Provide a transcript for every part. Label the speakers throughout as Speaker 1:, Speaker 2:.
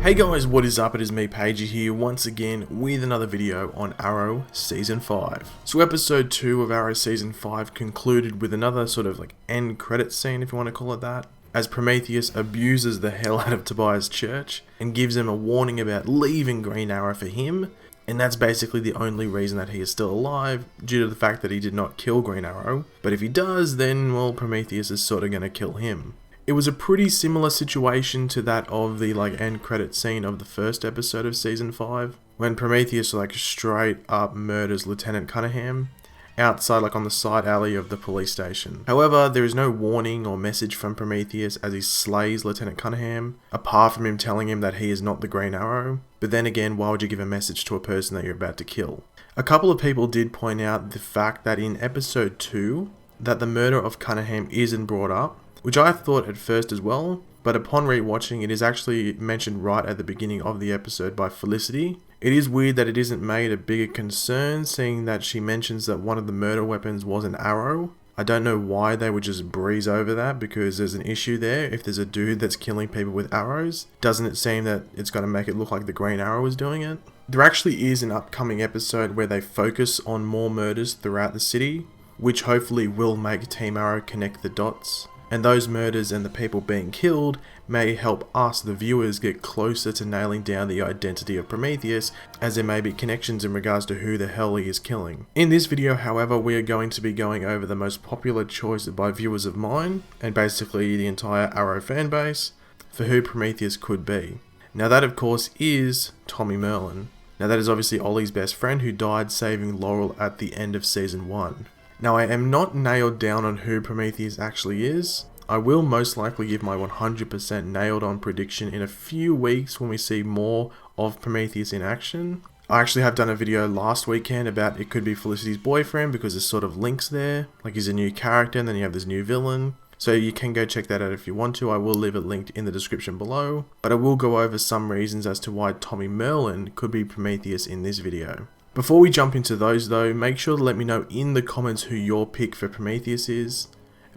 Speaker 1: Hey guys, what is up? It is me, Pagey here, once again with another video on Arrow Season 5. So episode 2 of Arrow Season 5 concluded with another sort of like end credit scene, if you want to call it that, as Prometheus abuses the hell out of Tobias Church and gives him a warning about leaving Green Arrow for him, and that's basically the only reason that he is still alive, due to the fact that he did not kill Green Arrow. But if he does, then, well, Prometheus is sort of going to kill him. It was a pretty similar situation to that of the end credit scene of the first episode of Season 5, when Prometheus straight up murders Lieutenant Cunningham outside on the side alley of the police station. However, there is no warning or message from Prometheus as he slays Lieutenant Cunningham, apart from him telling him that he is not the Green Arrow. But then again, why would you give a message to a person that you're about to kill? A couple of people did point out the fact that in episode 2, that the murder of Cunningham isn't brought up, which I thought at first as well, but upon rewatching it is actually mentioned right at the beginning of the episode by Felicity. It is weird that it isn't made a bigger concern, seeing that she mentions that one of the murder weapons was an arrow. I don't know why they would just breeze over that, because there's an issue there. If there's a dude that's killing people with arrows, doesn't it seem that it's going to make it look like the Green Arrow is doing it? There actually is an upcoming episode where they focus on more murders throughout the city, which hopefully will make Team Arrow connect the dots. And those murders and the people being killed may help us, the viewers, get closer to nailing down the identity of Prometheus, as there may be connections in regards to who the hell he is killing. In this video, however, we are going to be going over the most popular choice by viewers of mine, and basically the entire Arrow fanbase, for who Prometheus could be. Now that of course is Tommy Merlyn. Now that is obviously Ollie's best friend who died saving Laurel at the end of Season 1. Now I am not nailed down on who Prometheus actually is. I will most likely give my 100% nailed on prediction in a few weeks when we see more of Prometheus in action. I actually have done a video last weekend about it could be Felicity's boyfriend, because there's sort of links there, like he's a new character and then you have this new villain. So you can go check that out if you want to. I will leave it linked in the description below, but I will go over some reasons as to why Tommy Merlyn could be Prometheus in this video. Before we jump into those though, make sure to let me know in the comments who your pick for Prometheus is,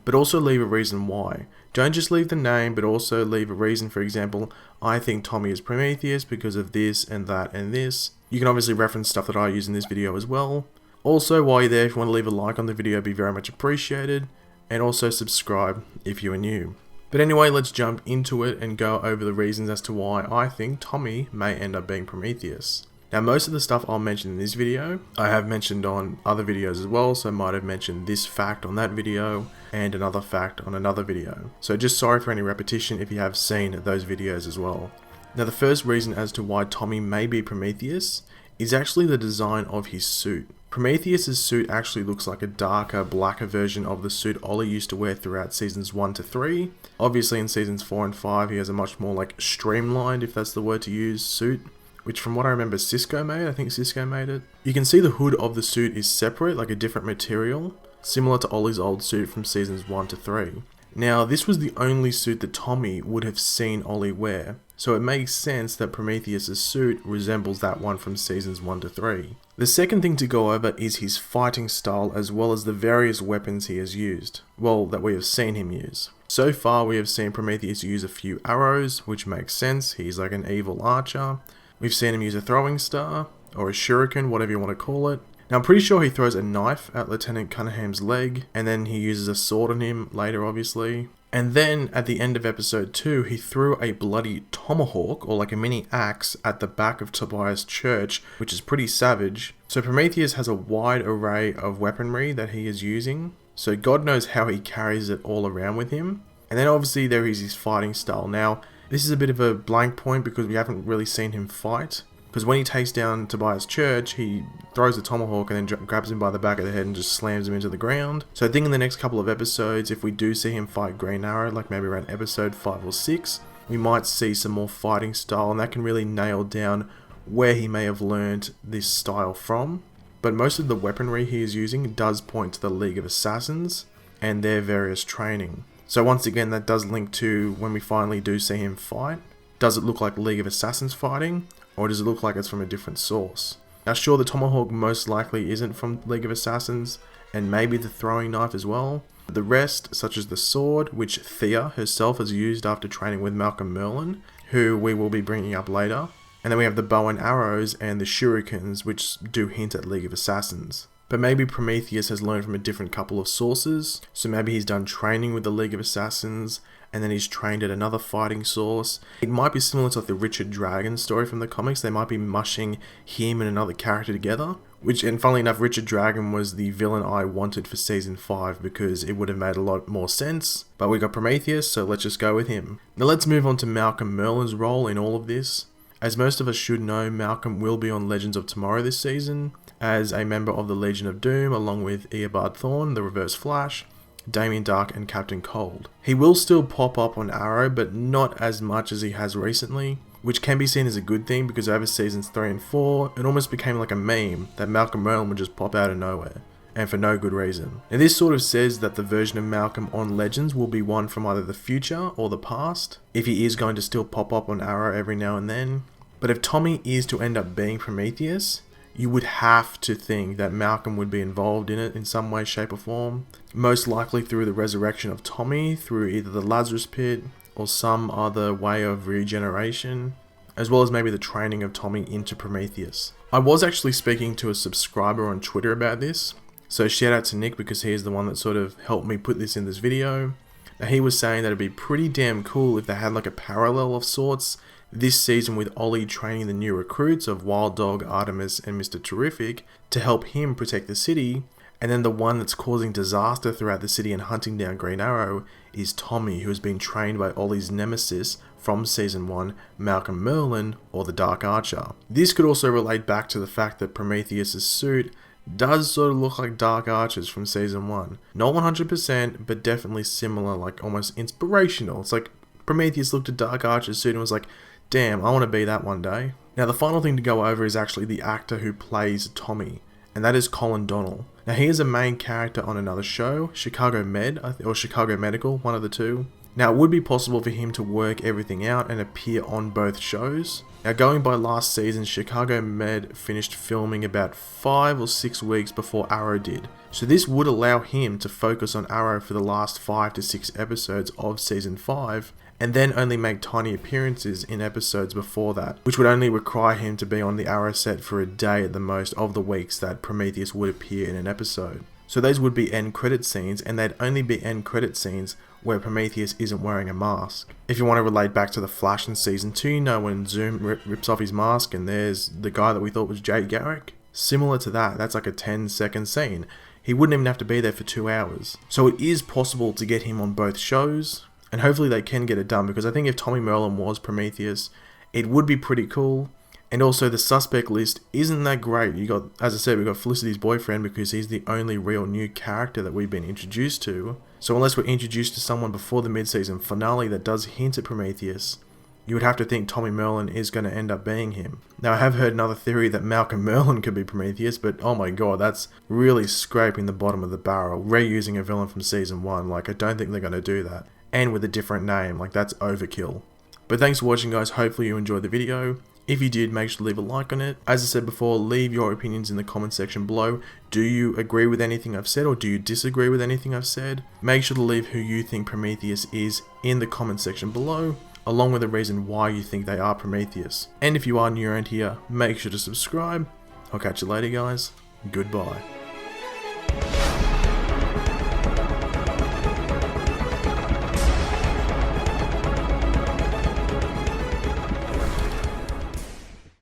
Speaker 1: but also leave a reason why. Don't just leave the name, but also leave a reason. For example, I think Tommy is Prometheus because of this and that and this. You can obviously reference stuff that I use in this video as well. Also, while you're there, if you want to leave a like on the video, it'd be very much appreciated, and also subscribe if you are new. But anyway, let's jump into it and go over the reasons as to why I think Tommy may end up being Prometheus. Now most of the stuff I'll mention in this video, I have mentioned on other videos as well, so I might have mentioned this fact on that video, and another fact on another video. So just sorry for any repetition if you have seen those videos as well. Now the first reason as to why Tommy may be Prometheus is actually the design of his suit. Prometheus' suit actually looks like a darker, blacker version of the suit Ollie used to wear throughout seasons 1 to 3. Obviously in seasons 4 and 5 he has a much more streamlined, if that's the word to use, suit, which from what I remember Cisco made. I think Cisco made it. You can see the hood of the suit is separate, like a different material, similar to Ollie's old suit from seasons 1 to 3. Now this was the only suit that Tommy would have seen Ollie wear, so it makes sense that Prometheus' suit resembles that one from seasons 1 to 3. The second thing to go over is his fighting style, as well as the various weapons he has used. Well, that we have seen him use. So far we have seen Prometheus use a few arrows, which makes sense. He's like an evil archer. We've seen him use a throwing star, or a shuriken, whatever you want to call it. Now I'm pretty sure he throws a knife at Lieutenant Cunningham's leg, and then he uses a sword on him later obviously. And then at the end of episode 2, he threw a bloody tomahawk, or like a mini axe, at the back of Tobias Church, which is pretty savage. So Prometheus has a wide array of weaponry that he is using, so God knows how he carries it all around with him. And then obviously there is his fighting style. Now this is a bit of a blank point because we haven't really seen him fight. Because when he takes down Tobias Church, he throws the tomahawk and then grabs him by the back of the head and just slams him into the ground. So I think in the next couple of episodes, if we do see him fight Green Arrow, like maybe around episode 5 or 6, we might see some more fighting style, and that can really nail down where he may have learned this style from. But most of the weaponry he is using does point to the League of Assassins and their various training. So once again, that does link to when we finally do see him fight. Does it look like League of Assassins fighting, or does it look like it's from a different source? Now sure, the tomahawk most likely isn't from League of Assassins, and maybe the throwing knife as well. The rest, such as the sword, which Thea herself has used after training with Malcolm Merlyn, who we will be bringing up later. And then we have the bow and arrows and the shurikens, which do hint at League of Assassins. But maybe Prometheus has learned from a different couple of sources, so maybe he's done training with the League of Assassins, and then he's trained at another fighting source. It might be similar to like the Richard Dragon story from the comics. They might be mushing him and another character together. And funnily enough, Richard Dragon was the villain I wanted for Season 5 because it would have made a lot more sense. But we got Prometheus, so let's just go with him. Now let's move on to Malcolm Merlyn's role in all of this. As most of us should know, Malcolm will be on Legends of Tomorrow this season, as a member of the Legion of Doom, along with Eobard Thawne, the Reverse Flash, Damien Dark, and Captain Cold. He will still pop up on Arrow, but not as much as he has recently, which can be seen as a good thing because over seasons 3 and 4, it almost became like a meme that Malcolm Merlyn would just pop out of nowhere, and for no good reason. Now this sort of says that the version of Malcolm on Legends will be one from either the future or the past, if he is going to still pop up on Arrow every now and then. But if Tommy is to end up being Prometheus, you would have to think that Malcolm would be involved in it in some way, shape or form. Most likely through the resurrection of Tommy, through either the Lazarus Pit or some other way of regeneration, as well as maybe the training of Tommy into Prometheus. I was actually speaking to a subscriber on Twitter about this, so shout out to Nick because he is the one that sort of helped me put this in this video. Now he was saying that it'd be pretty damn cool if they had like a parallel of sorts this season with Ollie training the new recruits of Wild Dog, Artemis, and Mr. Terrific to help him protect the city, and then the one that's causing disaster throughout the city and hunting down Green Arrow is Tommy, who has been trained by Ollie's nemesis from Season 1, Malcolm Merlyn, or the Dark Archer. This could also relate back to the fact that Prometheus' suit does sort of look like Dark Archer's from Season 1. Not 100%, but definitely similar, like almost inspirational. It's like Prometheus looked at Dark Archer's suit and was like, damn, I want to be that one day. Now the final thing to go over is actually the actor who plays Tommy, and that is Colin Donnell. Now he is a main character on another show, Chicago Med, or Chicago Medical, one of the two. Now it would be possible for him to work everything out and appear on both shows. Now going by last season, Chicago Med finished filming about 5 or 6 weeks before Arrow did. So this would allow him to focus on Arrow for the last 5 to 6 episodes of Season 5, and then only make tiny appearances in episodes before that, which would only require him to be on the Arrow set for a day at the most of the weeks that Prometheus would appear in an episode. So those would be end credit scenes, and they'd only be end credit scenes where Prometheus isn't wearing a mask. If you want to relate back to the Flash in Season 2, you know when Zoom rips off his mask and there's the guy that we thought was Jay Garrick? Similar to that, that's like a 10-second scene. He wouldn't even have to be there for 2 hours. So it is possible to get him on both shows, and hopefully they can get it done, because I think if Tommy Merlyn was Prometheus, it would be pretty cool. And also the suspect list isn't that great. You got, as I said, we got Felicity's boyfriend because he's the only real new character that we've been introduced to. So unless we're introduced to someone before the mid-season finale that does hint at Prometheus, you would have to think Tommy Merlyn is going to end up being him. Now I have heard another theory that Malcolm Merlyn could be Prometheus, but oh my god, that's really scraping the bottom of the barrel. Reusing a villain from Season 1, like I don't think they're going to do that. And with a different name, like that's overkill. But thanks for watching guys, hopefully you enjoyed the video. If you did, make sure to leave a like on it. As I said before, leave your opinions in the comment section below. Do you agree with anything I've said, or do you disagree with anything I've said? Make sure to leave who you think Prometheus is in the comment section below, along with the reason why you think they are Prometheus. And if you are new around here, make sure to subscribe. I'll catch you later guys. Goodbye.